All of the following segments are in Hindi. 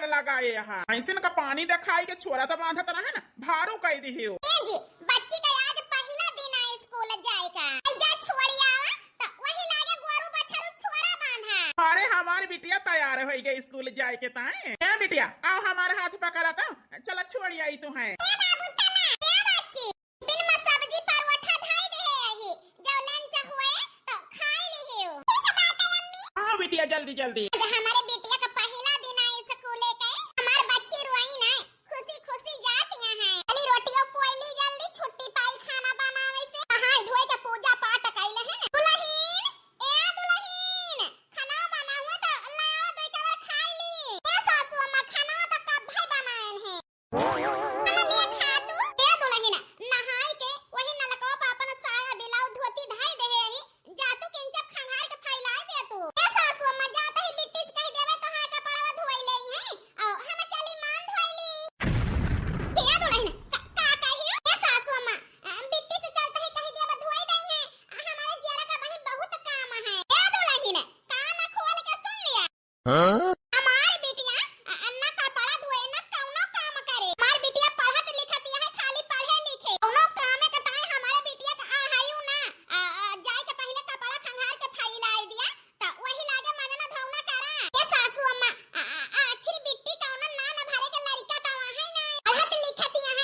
कर लगाए यहाँ ऐसे का पानी दिखाई के छोरा तो बांधत रहे ना भारू कह दी हो। जी बच्ची का आज पहला दिन है स्कूल जाए का जा छोड़ी आवा तो वही लागे गोरू बछरू छोरा बांधा। अरे हमारी बिटिया तैयार हो गई स्कूल जाए के ताए। ए बिटिया आओ हमारे हाथ पकड़ा था चला छोड़ी आई तू है। बिटिया जल्दी जल्दी हमारे बिटिया का पहला दिन है स्कूल के हमारे बच्चे रोई ना खुशी खुशी जाती हैं अली रोटियों पोईली जल्दी छुट्टी पाई खाना बनावे से नहाय धोए के पूजा पाठ कइले हैं दुल्हन ए दुल्हन खाना बना हुआ तो लाओ दो कवर खाई ली ए सासू अम्मा खाना तो कब भाई बनाएन है खाना ले खा तू ए दुल्हन नहाय के वही नलको अपन साया बिलाउ धोती धाई दे है जा तू किंचप खंगार के फैलाए दे तू हाँ? हमारी बिटिया अन्ना कपड़ा धोए ना कौनो काम करे हमारी बिटिया पढ़त लिखत है खाली पढ़े लिखे कौनो काम के ताई हमारे बिटिया का आहायू ना जाए के पहले कपड़ा खंगार के फैलाई दिया त वही लागे मजना धौना करा ये सासू अम्मा आखिर बिट्टी कौनो ना न भरे के लड़का का वहां ना पढ़त लिखत है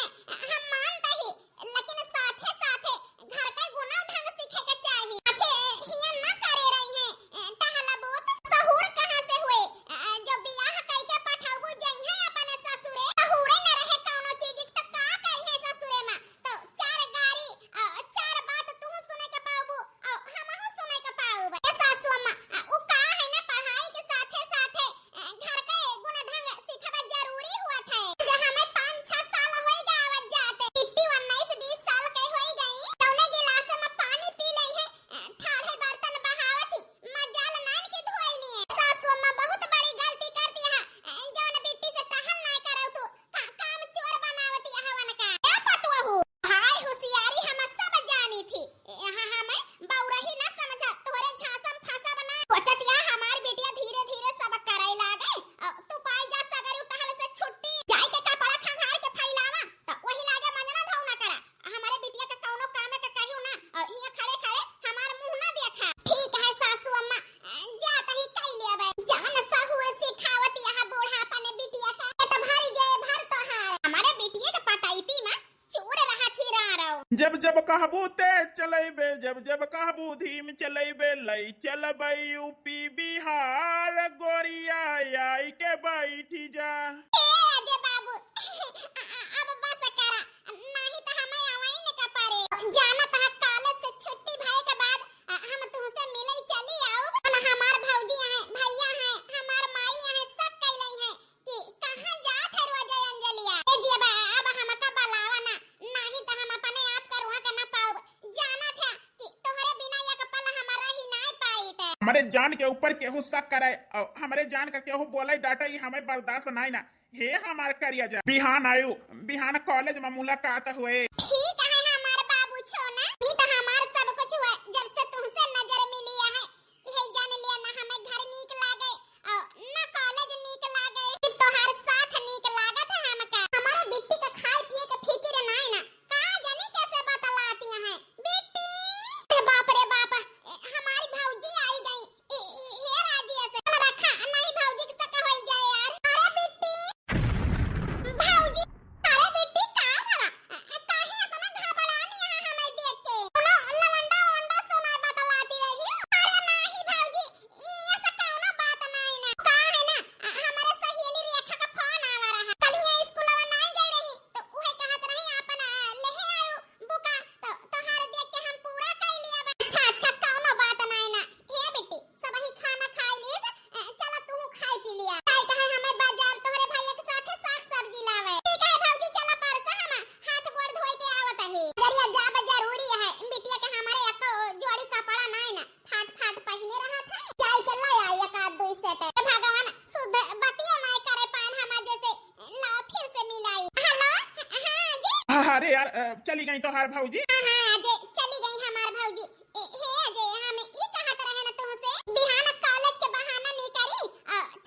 हम मानता ही लेकिन साथे साथे घर का गुना ढंग सीखे के चाहिए आखे हिया ना करे रही है टहला बहुत सहूर कहां से हुए जब बियाह कई के पठाऊ जई है अपने ससुरे सहूरे न रहे कौनो चीज त का करी है ससुरे में तो चार गाड़ी चार बात तू सुने के पाबू हमहु सुने के पाबू ए सासू अम्मा उ का है ना पढ़ाई के साथे साथे घर के गुण ढंग सीखबा जरूरी हुआ था जे हमें 5-6 साल होई गावत जाते टिट्टी 19-20 साल के होई गई तौने गिलास में पानी पी लई है ठाढ़े बर्तन बहावती मजाल नान के धोई लिए सासू अम्मा बहुत बड़ी गलती करती है जौन बिट्टी से टहल ना करौ तू काम चोर बनावती हवन का ए पतवा हो हाय होशियारी हम सब जानी थी यहां हमें बौरही ना समझा तोरे झांसम फंसा बना सोचत या हमार बिटिया धीरे धीरे सब करई लागे तू पाई जा सगर उठहल से छुट्टी जाई के कपड़ा खंगार के फैलावा त वही लागे मजना धौना करा हमारे बिटिया का कौनो काम के कहू ना इया खड़े खड़े हमार मुंह ना देखा ठीक है सासू अम्मा जा तही कई लेबे जान साहू सिखावत यहां बूढ़ापा ने बिटिया का त भारी जय भर तोहार हमारे बिटिया के पटाईती में चोर रहा थी रहो जब जब कहबू ते चलेबे जब जब कहबू धीम चलेबे लई चलबे यूपी बिहार गोरिया आई के बैठी जा ए जे बाबू अब बस करा नहीं तो हमें आवाई न का पारे जाना ता कॉलेज से छुट्टी भए के बाद हम तुमसे मिले चली आओ और हमार भौजी है भैया है हमार माई है सब कहले है कि कहां जात है रोज अंजलिया ए जे बा अब हमका बुलावा ना नहीं तो हम अपने आप करवा के ना पाओ जाना था कि तोहरे बिना एक पल हमारा ही ना पाई थे हमारे जान के ऊपर केहू शक करे और हमारे जान का केहू बोले डाटा ही हमें बर्दाश्त नहीं ना हे हमार करिया जा बिहान आयु बिहान कॉलेज में मुलाकात हुए ठीक है हमारे बाबू छोना नहीं तो हमार सब कुछ हुआ जब से तुमसे नजर मिली है यही जान लिया ना हमें घर नीक लागे और ना कॉलेज नीक लागे सिर्फ तोहार साथ नीक लागत है हमका हमारे बिट्टी का खाए पिए के फिक्र नहीं ना का जानी कैसे बतलाती हैं बिट्टी अरे बाप हमारी भौजी आई गई हे राजी ऐसे रखा नहीं भौजी के सका हो जाए यार अरे बिट्टी भौजी अरे बिट्टी का भला काहे इतना घबरानी है हमें देख के कोनो लवंडा वंडा सुना बतलाती रही अरे नहीं भौजी ये ऐसा कोनो बात नहीं ना का है ना हमारे सहेली रेखा का फोन आवा रहा कल ये स्कूल में नहीं गई रही तो उहे कहत रही अपन लेहे आयो बुका तो तोहार देख के हम पूरा कर लिया अच्छा कोनो बात नहीं ना हे बेटी सब ही खाना खाई ली चला तू खाई पी लिया काहे कहे हमें बाजार तोहरे भैया के साथे साग सब्जी लावे ठीक है भौजी चला परसा हम हाथ गोड़ धोई के आवत है जरिया जाब जरूरी है बिटिया के हमारे एक जोड़ी कपड़ा नहीं ना फाट फाट पहने रहा था जाई के ले आई एक आध दो सेट भगवान शुद्ध बतिया नहीं करे पान हम जैसे ला फिर से मिलाई हेलो हां जी अरे यार चली गई तो हार भौजी हां जे चली गई हमार भौजी हे जे हम ई कहत रहे ना तुमसे बिहान कॉलेज के बहाना नहीं करी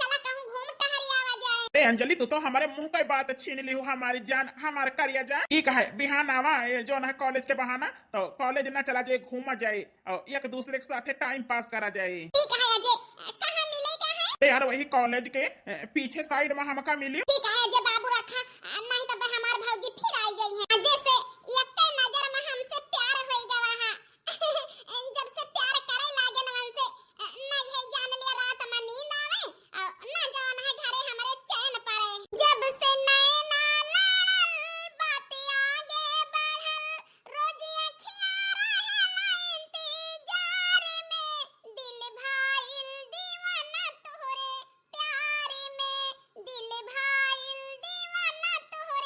चला कहूं घूम टहरी आवा जाए अंजलि तू तो हमारे मुंह की बात छीन ली हो हमारी जान, हमारे करिया जान। ई कहे बिहान आवा ये जो ना कॉलेज के बहाना, तो कॉलेज ना चला जाए, घूमा जाए और एक दूसरे के साथ टाइम पास करा जाए। ठीक है अजय, कहाँ मिले का है? तो यार वही कॉलेज के पीछे साइड में हमका मिली। ठीक है अजय बाबू रखा, नहीं तो हमार भौजी फिर आई गई है। अजय से एक नजर में हमसे प्यार हो गवा है। जब से प्यार करे लागे न हमसे, नहीं है जान लिया रात में नींद आवे और ना जान है घरे हमारे चैन पड़े। जब से नैना लड़ल बात आगे बढ़ल, रोज अखियां रहेला इंतजार में, दिल भाईल दीवाना तोहरे प्यार में, दिल भाईल दीवाना तोहरे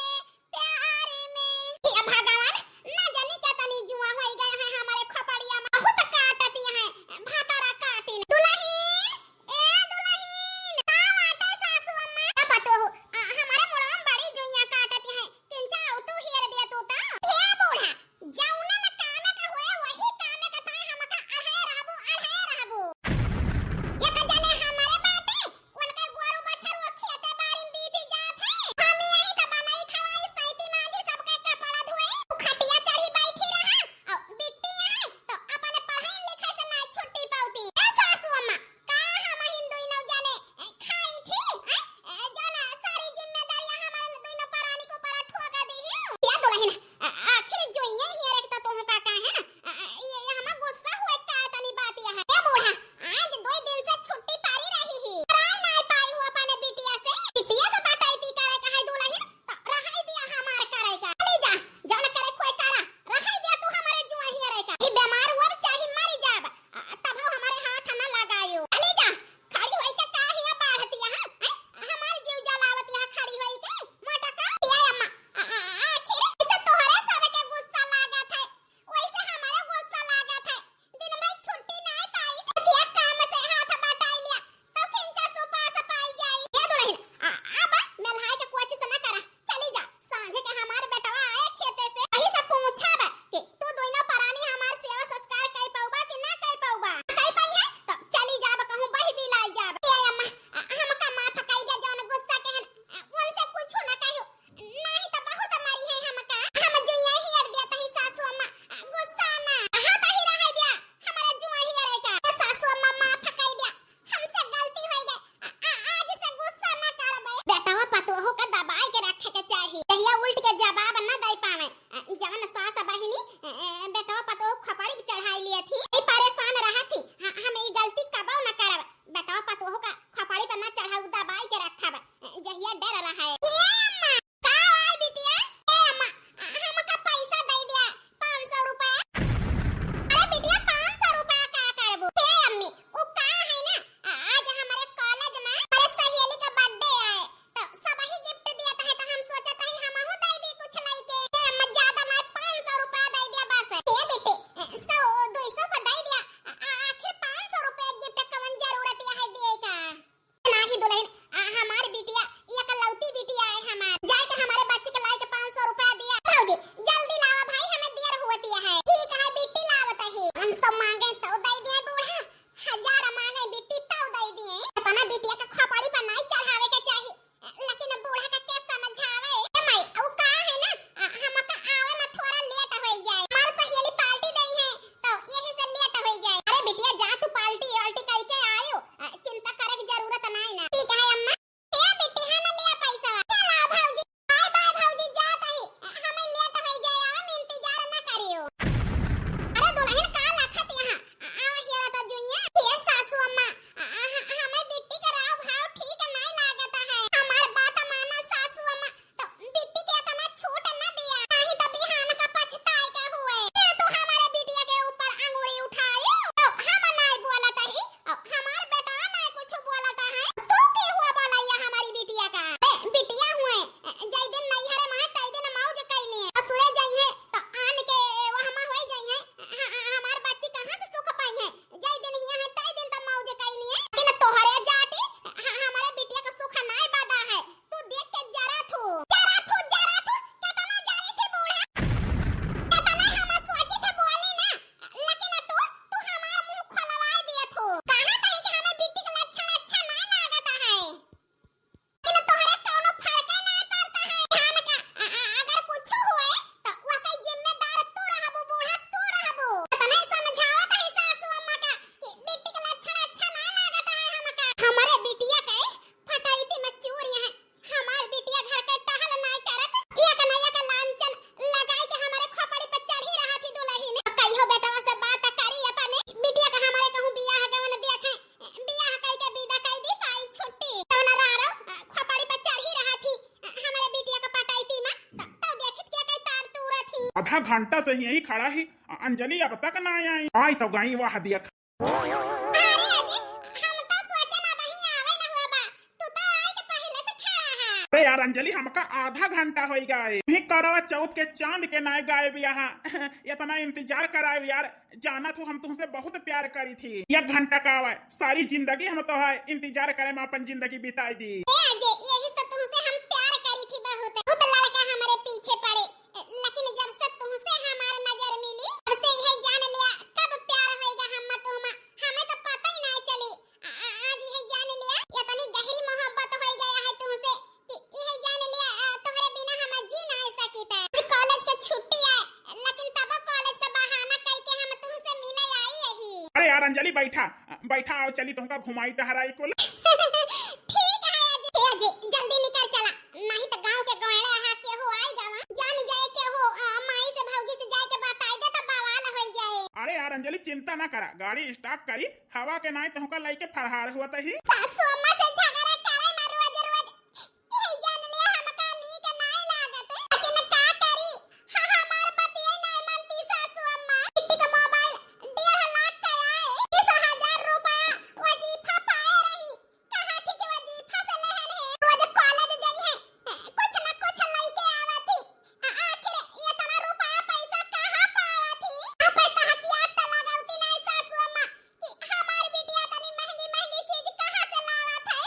आधा घंटा से यही खड़ा ही अंजलि अब तक ना आई। आई तो गई वह दिया। अरे अजी हम तो सोचे ना वही आवे ना हुआ बा, तू तो आए के पहले से खड़ा है। अरे यार अंजलि हमका आधा घंटा हो गए भी करवा चौथ के चांद के नाय गायब यहाँ इतना इंतजार कराए यार। जाना तो हम तुमसे बहुत प्यार करी थी। 1 घंटा का आवा सारी जिंदगी हम तो है इंतजार करे में अपन जिंदगी बिताई दी। ए अजय यही तो तुमसे हम प्यार करी थी बहुत। बहुत लड़का हमारे पीछे पड़े, लेकिन जब से तुमसे हमारी नजर मिली तब से यही जान लिया कब प्यार होएगा हम तुम। हमें तो पता ही नहीं चली। आज यही जान लिया इतनी गहरी मोहब्बत हो गया है तुमसे कि यही जान लिया तुम्हारे बिना हम जी नहीं सकते। आज कॉलेज की छुट्टी है लेकिन तब कॉलेज का बहाना करके हम तुमसे मिले आई यही। अरे यार अंजलि बैठा बैठा आओ चली तुमका घुमाई टहराई कुल। ठीक है अजय जल्दी निकल चला, नहीं तो गांव के गोएड़ा हा के हो आई जावा जान जाए के हो माई से भौजी से जाए के बताई दे तो बवाल हो जाए। अरे यार अंजलि चिंता ना करा, गाड़ी स्टार्ट करी हवा के नाय तुमका लेके फरहार हुआ तही। सासू अम्मा से झगड़ा करे में रोज रोज यही जान लिया हमका नीक नहीं लागत, लेकिन का करी हमार बतिये नहीं मानती सासू अम्मा। बिट्टी का मोबाइल 1.5 लाख का आए 30,000 रुपया वजीफा पाए रही। कहा थी कि वजीफा से लहर है रोज कॉलेज जाई है कुछ न कुछ लेके आवत थी। आखिर इतना रुपया पैसा कहां पावा थी। आप कहा कि आट लगावती नहीं सासू अम्मा कि हमारी बिटिया तनी महंगी महंगी चीज कहां से लावत है।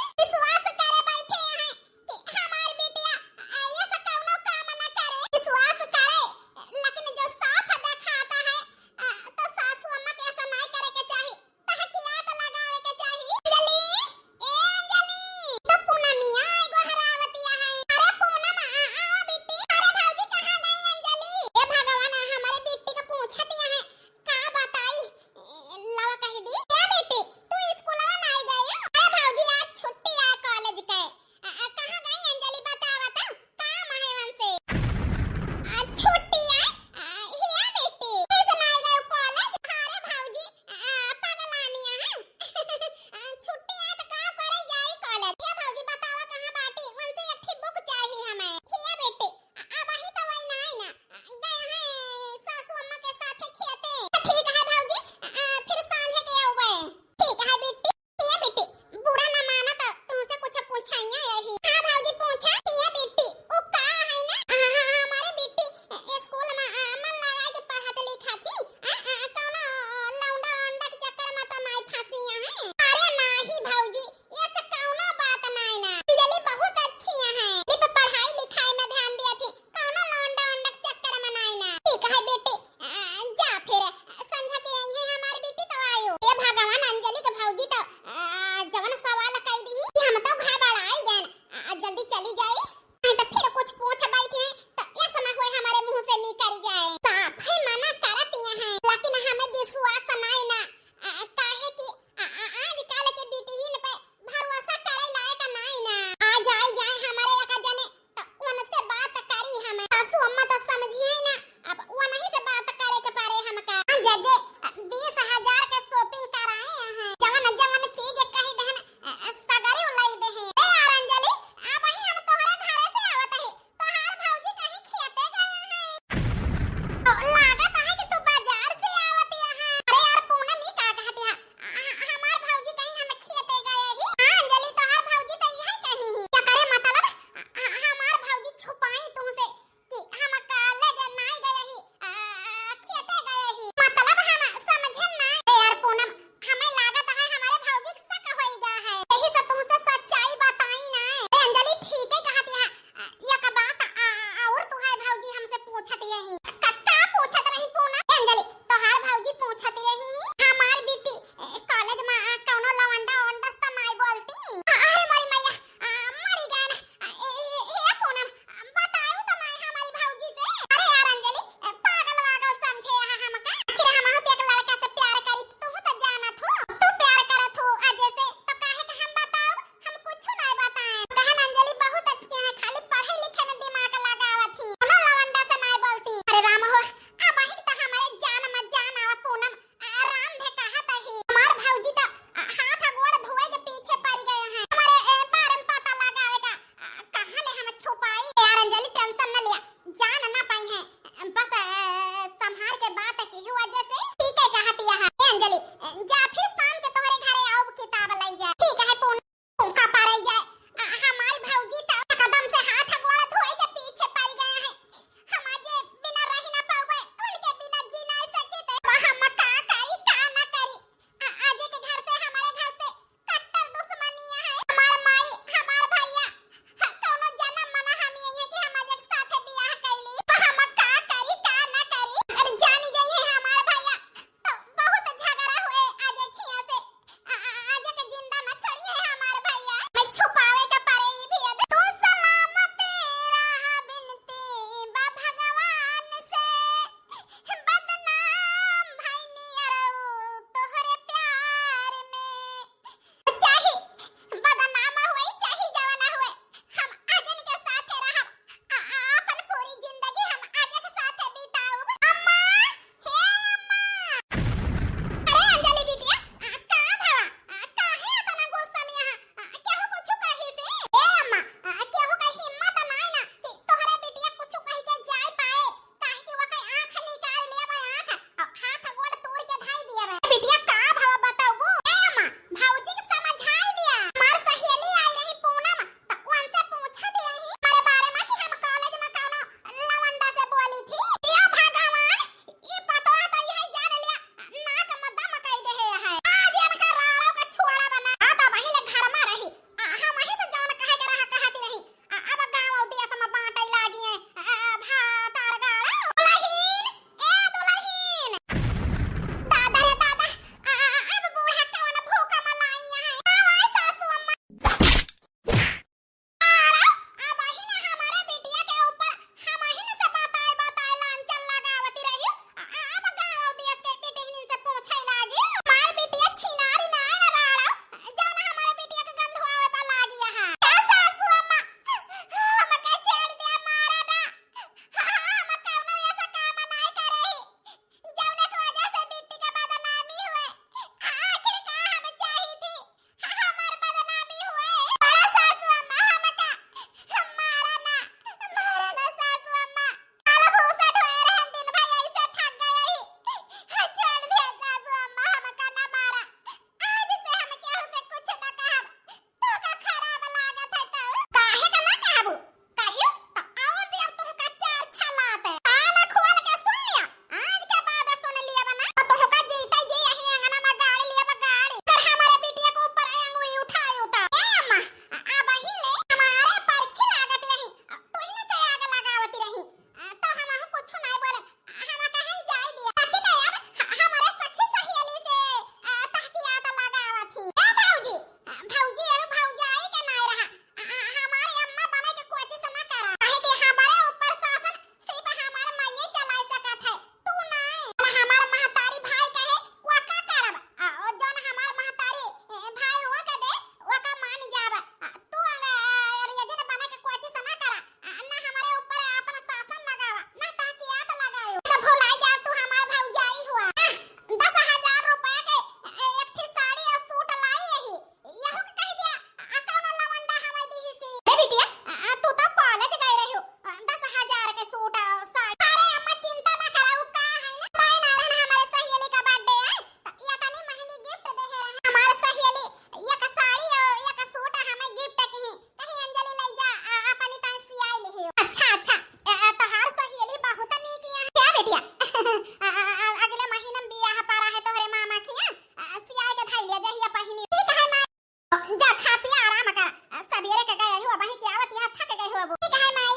जा खा पिया आराम कर, सवेरे के गए हो वहीं के आवत यहाँ थक गए हो। ठीक है माई,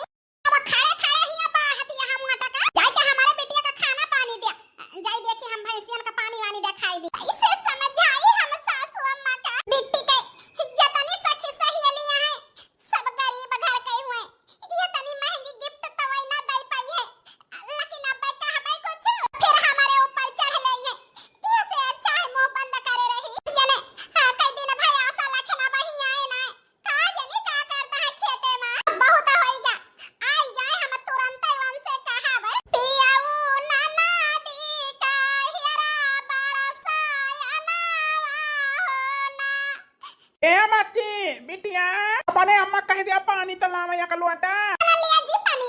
अब खड़े खड़े ही बाहत यहाँ मुंह टका जाई के हमारे बिटिया का खाना पानी दे, जाई देखी हम भैंसियन का पानी वानी दे खाई दी। इसे समझाई हम सासू अम्मा का बिट्टी के जतनी सखी सहेलियां हैं सब गरीब घर के हुए, ये तनी महंगी गिफ्ट तो वही ना दे पाई है, लेकिन अब कहबे कुछ फिर हमारे ऊपर चढ़ ले है। इससे अच्छा है मुंह बंद करे रही जने कई दिन भाई आशा लखना वही आए ना का जने का करता है खेते में बहुत होइगा आई जाए हम तुरंत वन से कहावे पियाऊ नाना दी का हिरा बरसाया ना ए बच्ची बिटिया अपने अम्मा कह दिया पानी तो लावा या कलवाटा। लिया जी पानी।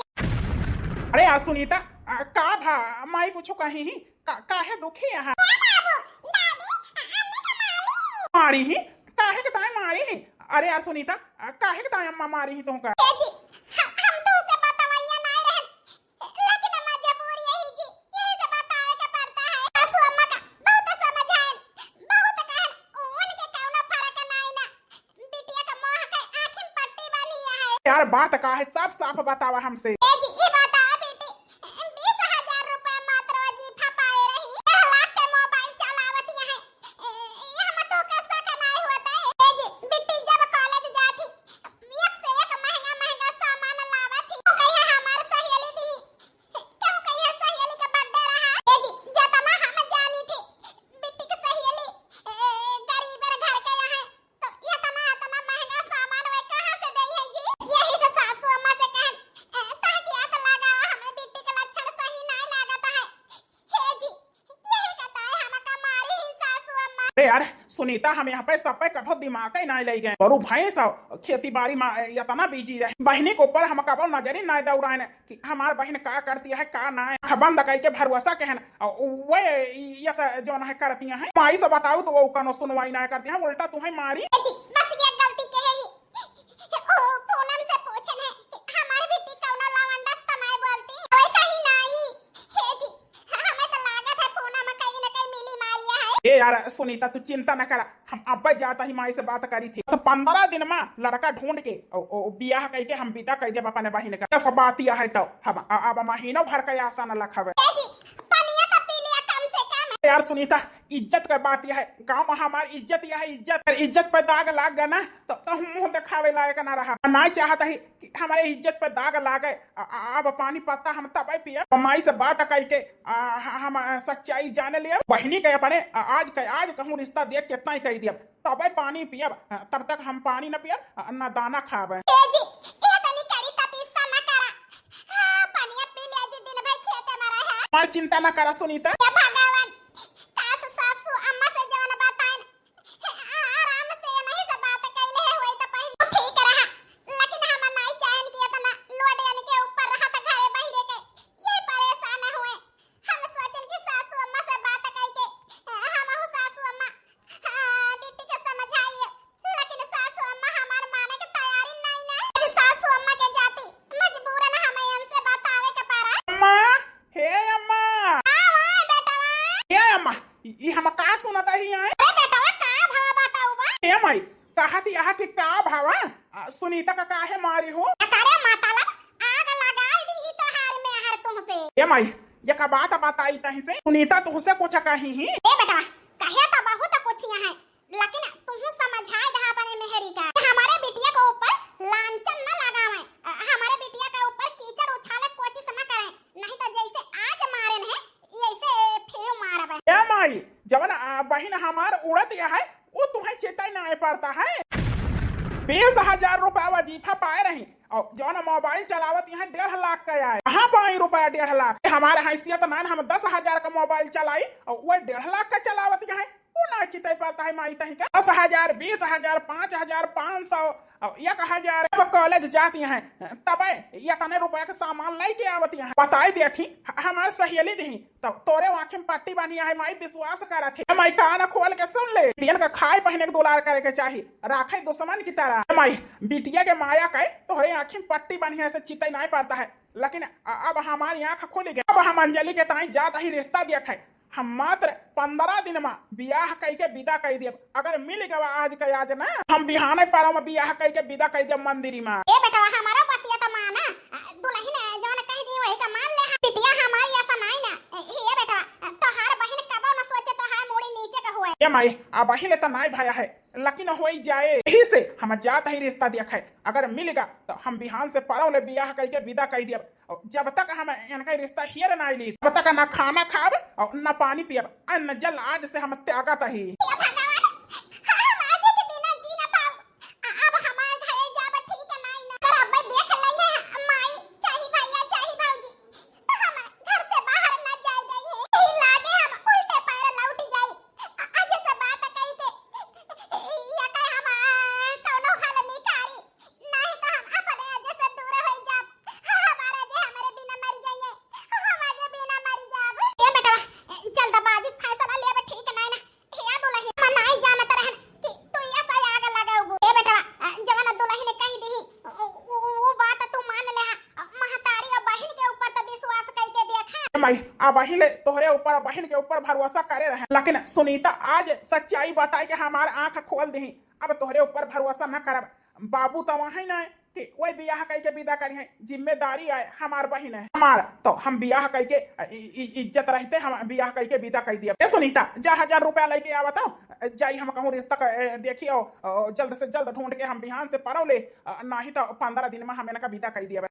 अरे यार सुनीता का भा माई कुछ कही ही काहे दुखी यहाँ बाबू दादी अम्मी का माली मारी ही काहे के ताए मारी ही। अरे यार सुनीता काहे के ताए अम्मा मारी ही तुमका। ए जी हम तो उसे बतावैया नहीं रहन, लेकिन मजबूरी यही जी यही से बतावे के पड़ता है। सासू अम्मा का बहुत समझाएन बहुत कहन उनके कौनो फर्क नहीं ना, बिटिया का मोह के आंखिन पट्टी बनी है। यार बात का है सब साफ बतावा हमसे। ए जी ये बताओ बेटी 20,000 रुपए मात्र वजीफा पाए रही, 1 लाख के मोबाइल चलावत है, ये हम तो कैसा का नहीं होता है। ए जी बिट्टी जब कॉलेज जाती एक से एक महंगा महंगा सामान लावत थी, तो कहिए हमार सहेली दी क्यों कहिए सहेली का बर्थडे रहा। ए जी जतना हम जानी थी बिट्टी की सहेली गरीब घर के यहाँ तो ये तना महंगा सामान वे कहां से दे है जी। यही से सासू अम्मा से कहन ताकि आत लगा हमें बिट्टी का लक्षण सही नहीं लागत है। हे जी यही कहता है हम का मारी ही सासू अम्मा। अरे यार सुनीता हम यहाँ पे सब पे कभो दिमाग ही नहीं ले गए और भाई सब खेती बाड़ी में इतना बिजी रहे, बहनी के ऊपर हम कबो नजर ही नहीं दौड़ाए न कि हमार बहन का करती है का ना बंद कह के भरोसा कहन वे ये जो है करती है माई से बताऊ तो वो कनो सुनवाई नहीं करती है, उल्टा तुम्हें मारी। हे जी बस ये गलती के है ही ओ पूनम से पूछन है कि हमारी बेटी कौनो लवंडस तो नहीं बोलती ओए कहीं नहीं। हे जी हमें तो लागत है पूनम कहीं न कहीं मिली मारिया है। ए यार सुनीता तू चिंता न करा, हम अब जाता ही माई से बात करी थी 15 दिन में लड़का ढूंढ के बियाह कह के हम विदा कह देब अपने बहन का। सब बात यह है तो हम अब महीनों भर का आशा न लखवे। हे जी पानिया तो पी लिया कम से कम। यार सुनीता इज्जत का बात यह है, गांव में हमारी इज्जत यह है, इज्जत पे दाग लाग गया ना तो हम मुंह दिखावे लायक ना रहा। ना चाहता ही कि हमारे इज्जत पे दाग लागे, अब पानी पत्ता हम तब पिए माई से बात कह के हम सच्चाई जान लिया बहनी के अपने आज कहूँ रिश्ता देख के इतना ही कह दिया तब पानी पियब, तब तक हम पानी न पियब न दाना खावे। ए जी ये तनी कड़ी तपीसा न करा, पानिया पी लिया जी दिन भर खेते में रहा है। मां चिंता न करा सुनीता। या भगवान काश सासू अम्मा से जवन बताएन आराम से नहीं से बात कैले होई तो पहले ठीक रहा, लेकिन हम नहीं चाहन कि इतना लोड के ऊपर रहा त घरे बहिरे के ये परेशान हुए। हम सोचन कि सासू अम्मा से बात कह के हम हूं सासू अम्मा बेटी के समझाइए, लेकिन सासू अम्मा हमार माने के तैयारी नहीं ना। सासू अम्मा के जाती मजबूरन हमें इनसे बतावे के पड़ा। अम्मा हे अम्मा बेटा ये अम्मा ये हम का सुनता ही आए। बेटा का भाव बताऊ बा ए माई कहती यहाँ की का भावा सुनीता का काहे मारी हो। अरे माताला आग लगाई दी तो हार में हर तुमसे। ए माई ये का बात बताई तही से सुनीता तुझसे कुछ कही ही। ए बेटा कहे तो बहुत कुछ यहाँ है, लेकिन तुम समझाए दहा अपने मेहरी का हमारे बिटिया के ऊपर लांछन न लगावे, हमारे बिटिया के ऊपर कीचड़ उछाले कोशिश न करें, नहीं तो जैसे आज मारन है ऐसे फिर मारबे। ए माई जवन बहन हमार उड़त यह है वो तुम्हें चेताई नहीं पड़ता है। 20,000 रुपया वजीफा पाए रही और जवन मोबाइल चलावत यहाँ 1.5 लाख का आए, कहाँ पाई रुपया 1.5 लाख। हमारे हैसियत ना हम 10,000 का मोबाइल चलाई और वो 1.5 लाख का चलावत यहाँ वो ना चिताई पड़ता है माई तही का। 10,000 20,000 5,000 500 और 1,000 जब कॉलेज जाती हैं तब ये तने रुपया के सामान लेके आवती हैं। बताई देखी हमारे सहेली दी तो तोरे आँखें में पट्टी बनी है माई विश्वास कर थे माई कान खोल के सुन ले बिटियन का खाए पहने के दुलार करे के चाहिए राखे दुश्मन की तरह। माई बिटिया के माया कहे तोहरे आँखें में पट्टी बनी है चिताई नहीं पड़ता है, लेकिन अब हमारी आँख खुल गई। अब हम अंजलि के ताई जात ही रिश्ता देखे हम मात्र 15 दिन में बियाह कई के विदा कई दियब। अगर मिल गवा आज के आज ना हम बिहाने पारो में बियाह कई के विदा कई दियब मंदिरी में। ए बेटा हमारा बतिया तो माना, दुल्हन जवन कह दी वही का मान ले। बिटिया हमारी ऐसा नहीं ना। ये बेटा तोहार बहन कबो न सोचे तो हाय मोड़ी नीचे का हुए। ए माई अब अहिले त नाई भाया है लेकिन हो ही जाए, यही से हम जात ही रिश्ता देखा है। अगर मिलेगा तो हम बिहान से पारो ले बियाह कई के विदा कई दियब। जब तक हम इनका रिश्ता हियर ना ली तब तक ना खाना खाब और न पानी पियब, न जल आज से हम त्यागत ही। अब अहिले तोहरे ऊपर बहन के ऊपर भरोसा करे रहे, लेकिन सुनीता आज सच्चाई बताई कि हमार आंख खोल दी। अब तोहरे ऊपर भरोसा न करब। बाबू तो वही ना कि वही बियाह कई के विदा करी है, जिम्मेदारी है हमार बहन है हमार, तो हम बियाह कई के इज्जत रहते हम बियाह कई के विदा कई दिया। सुनीता जा 1000 रुपया लेके आ बताओ, जाई हम कहूँ रिश्ता देखियो जल्द से जल्द ढूंढ के हम बिहान से पारो ले, नहीं तो 15 दिन में हम इनका विदा कई दिया।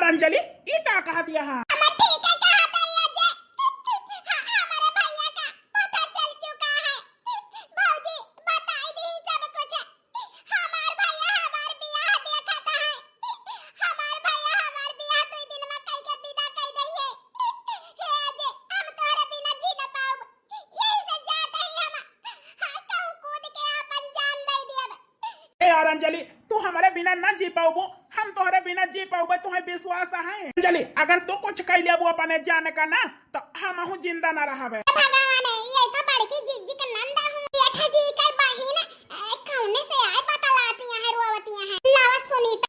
अंजलि ये क्या कहा दिया है? अंजलि तू हमारे बिना न जी पाओ, हम तोहरे बिना जी पाओ, तुम्हें विश्वास है? अंजलि अगर तू कुछ कह लिया वो अपने जाने का ना तो हम जिंदा ना रहा। भगवान ये तो बड़की जीजी का नंदा हूं, ये जी का बहन कौने से आए पता लाती है रोवतियां है। लावा सुनीता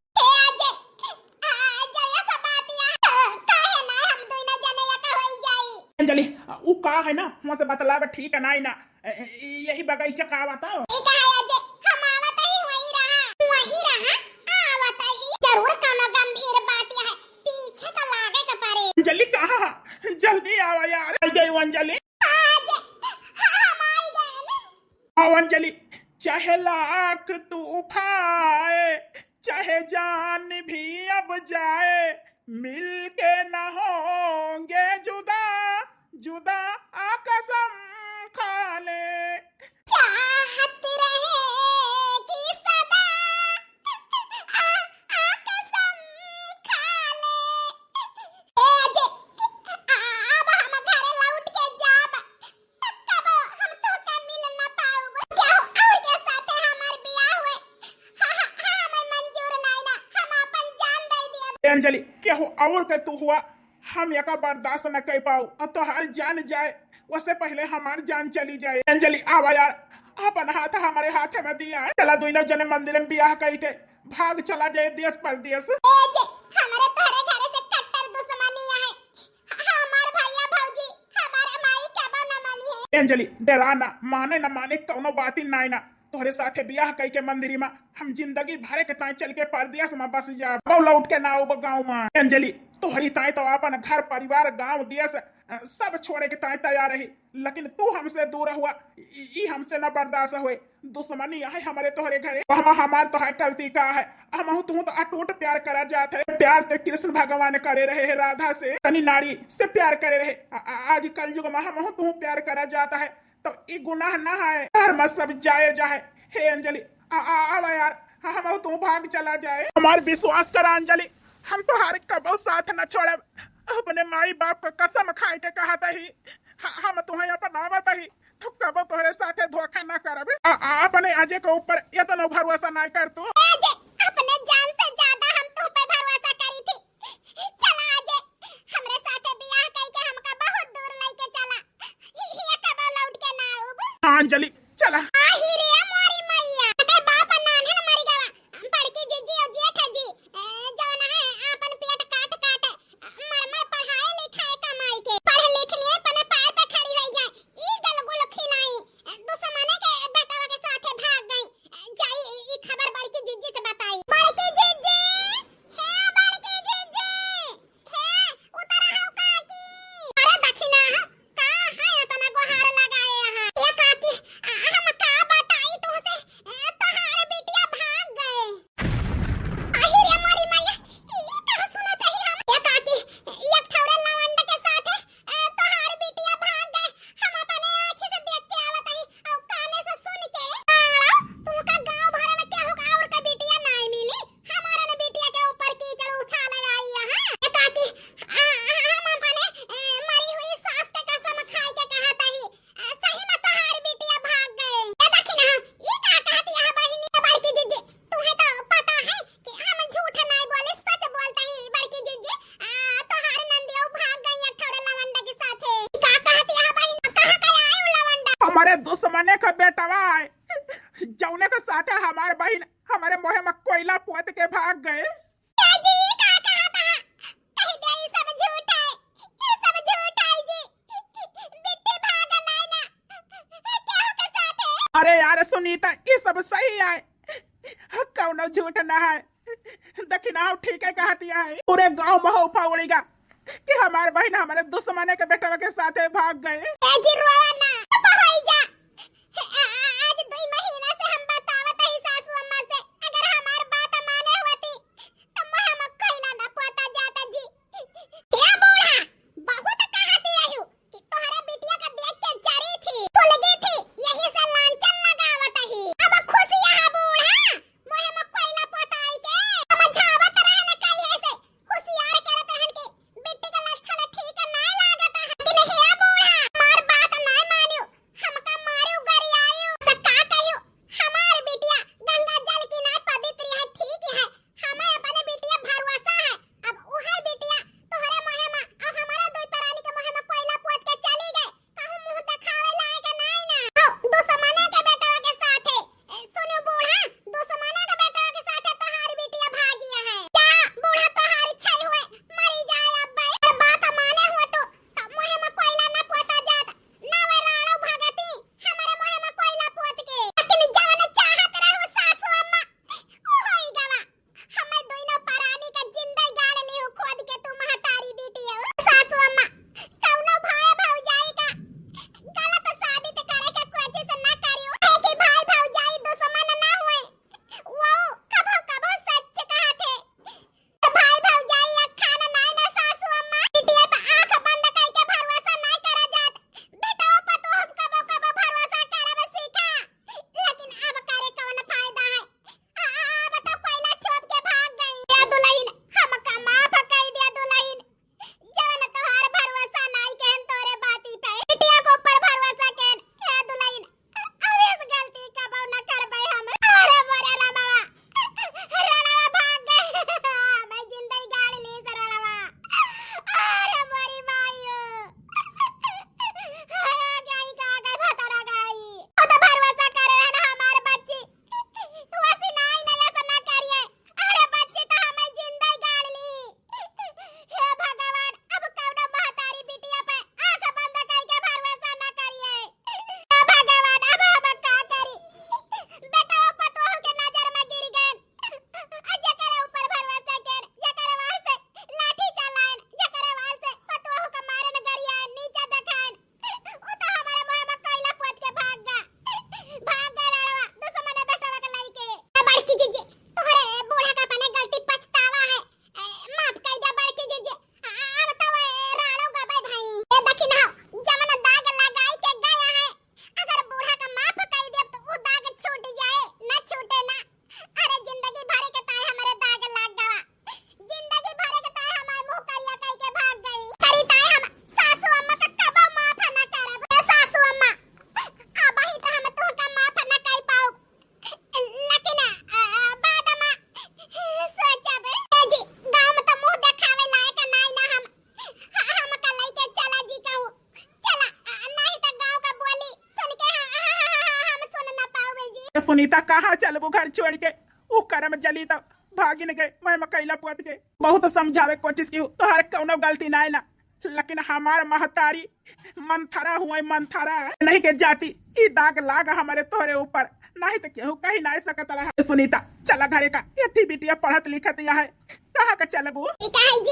आज ये सब बातियां काहे ना हम दोनों जने या का होई जाई। अंजलि ऊ का है ना हमसे बतलावे ठीक है ना यही बगीचा का बताओ। अंजलि कहा जल्दी आओ यार, आ गई अंजलि। आओ अंजलि, चाहे लाख तूफाए चाहे जान भी अब जाए, मिल के न होंगे जुदा जुदा कसम खा ले। चाहत रहेगी सदा कसम खा ले। अब हम घर लौट के जाब तब हम तो का मिल न पाऊब। क्या और के साथ हमार बियाह हुए हमें मंजूर नहीं ना, हम अपन जान दे दिया। अंजलि क्या हो और के तू हुआ हम यका बर्दाश्त न कर पाऊ, अब तो हर जान जाए उससे पहले हमारी जान चली जाए। अंजलि आवा यार, अपन हाथ हमारे हाथ में दिया है, चला दोनों जने मंदिर में बियाह कई के भाग चला जाए देश परदेश। हमारे तोरे घरे से कट्टर दुश्मनी है, हमार भैया भौजी हमारे माई कबो न मानी है। अंजलि डरा ना, माने न माने कोनो बात ही नहीं ना, तोहरे साथे बियाह कई के मंदिरी में हम जिंदगी भरे के ताई चल के परदेश में बस जा लौट के ना आऊ गाँव में। अंजलि तोहरी ताई तो अपन घर परिवार गांव देश सब छोड़े के ताई तैयार रही, लेकिन तू हमसे दूर हुआ, ई हमसे न बर्दाश्त हुए। दुश्मनी है हमारे तोहरे घरे, हमार तो है गलती का है, हम तू तो अटूट प्यार करा जाते है। प्यार तो कृष्ण भगवान करे रहे है राधा से, तनी नारी से प्यार करे रहे, आज कल युग में हम तू प्यार करा जाता है तो ये गुनाह ना है, धर्म सब जाए जाए। हे अंजलि आवा यार, हम तू भाग चला जाए। हमार विश्वास कर अंजलि, हम तुम्हारे कबो साथ न छोड़े। अपने माई बाप को कसम खाए के कहा ही हम तुम्हें अपनावत ही तो कबो तुम्हारे साथे धोखा न करबे। अपने अजय के ऊपर इतना भरोसा नहीं कर तू। अपने जान से ज्यादा हम तुम पे भरोसा करी थी। चला अजय, हमरे साथे बियाह करके हमका बहुत दूर लेके चला। ये कबो लौट के ना आऊब। हाँ अंजलि चला। आही रे मोरी मैया, ते बाप नान है मरी गवा। बड़की जीजी और जेठ जी जवन है अपन पेट काट काट मर मर पढ़ाए लिखाए कमाई के पढ़ लिख लिए अपने पैर पे खड़ी हो जाए। ई गलगुल खिलाई दुश्मने के बेटवा के साथे भाग गई। जाई ई खबर बड़की जीजी से बताई। बड़की जीजी, हे बड़की जीजी, हे उतर आओ काकी। अरे दक्षिणा का है इतना गुहार लगाए यहाँ। ये काकी हम का बताई तुमसे, तोहारे बिटिया भाग गए। आही रे मोरी मैया, ई कहां सुनत ही हम। ये काकी एक ठौरा लवंडा के साथे तोहारे बिटिया भाग गए। हम अपने आंखी से देख के आवत ही और काने से सुन के। तुमका गांव भर में क्या होगा और का बिटिया नहीं मिली। हमारे ने बिटिया के ऊपर कीचड़ उछाले आई यहाँ। ये काकी हम अपने मरी हुई सास के कसम खाए के कहत ही सही में तोहारी बिटिया भाग गए। ये देखी ना ये का कहती है बहिनी बड़की जीजी। तुम्हें तो पता है कि हम झूठ नहीं बोले, सच बोलते ही बड़की जीजी। तोहारी नंदिया भाग गई अठौरे लवंडा के साथे। का कहती है बहिनी, कहां का आए वो लवंडा? हमारे दुश्मने का बेटवा है जौने के साथे हमारे बहन हमारे मोहे में कोयला पोत के भाग गए। जी का कहता है, कह दे ये सब झूठ है, ये सब झूठ है जी। बिट्टी भाग नहीं ना, क्या हो के साथ है? अरे यार सुनीता, ये सब सही है, कौनो झूठ ना है। दक्षिणा ठीक है कहती है। पूरे गांव में हो पौड़ेगा कि हमारे बहन हमारे दुश्मने के बेटवा के साथे भाग गए। ए जी रोवा ना, बहाई जा। आज 2 महीना से हम बतावत ही सासू अम्मा से, अगर हमार बात माने होती तो मैं हम कहला ना पता जाता जी। हे बूढ़ा, बहुत कहती रहू कि तोहरे बिटिया का देख के जरी थी, सुलगी थी, यही से लांछन लगावत ही। अब खुशिया है बूढ़ा, मोहे में कोयला पोताई के समझावत रहे न कहीं ऐसे होशियार करत हन के बिट्टी का लक्षण ठीक नहीं लागत है। लेकिन हे बूढ़ा, हमार बात नहीं सुनीता कहाँ चलबू घर छोड़ के? वो करम जली तो भागिन गए, मैं मकैला पुत के बहुत समझावे कोशिश की तो हर कौनो गलती ना ना, लेकिन हमार महतारी मंथरा हुआ, मंथरा नहीं के जाती ई दाग लाग हमारे तोहरे ऊपर, नहीं तो केहू कहीं ना सकत रहा। सुनीता चला घरे का, एथी बिटिया पढ़त लिखत या है, कहाँ का चलबू? ई काहे जी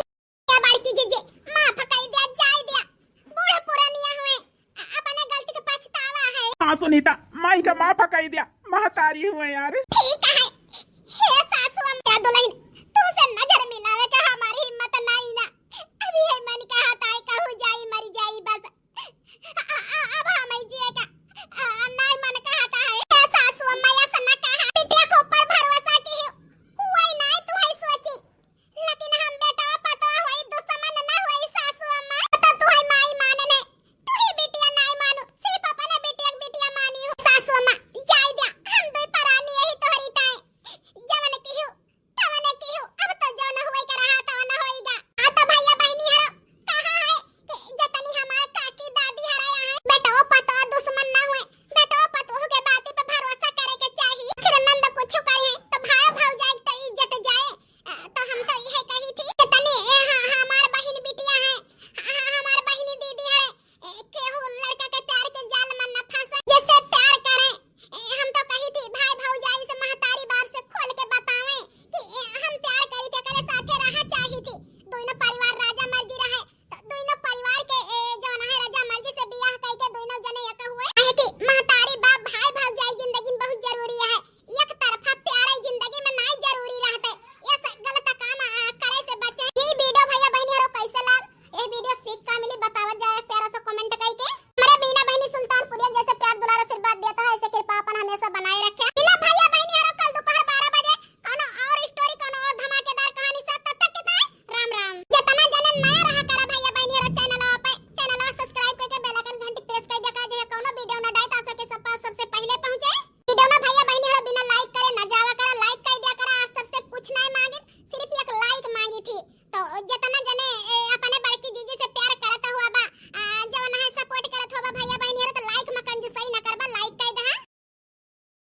या बड़की जी माफ कर दिया, जाय दिया, बूढ़ा पुरानिया हुए, अपने गलती का पछतावा है। हाँ सुनीता, माई का माफ कर दिया, महतारी हुए यार। ठीक है, हे सासू अम्मा दुल्हन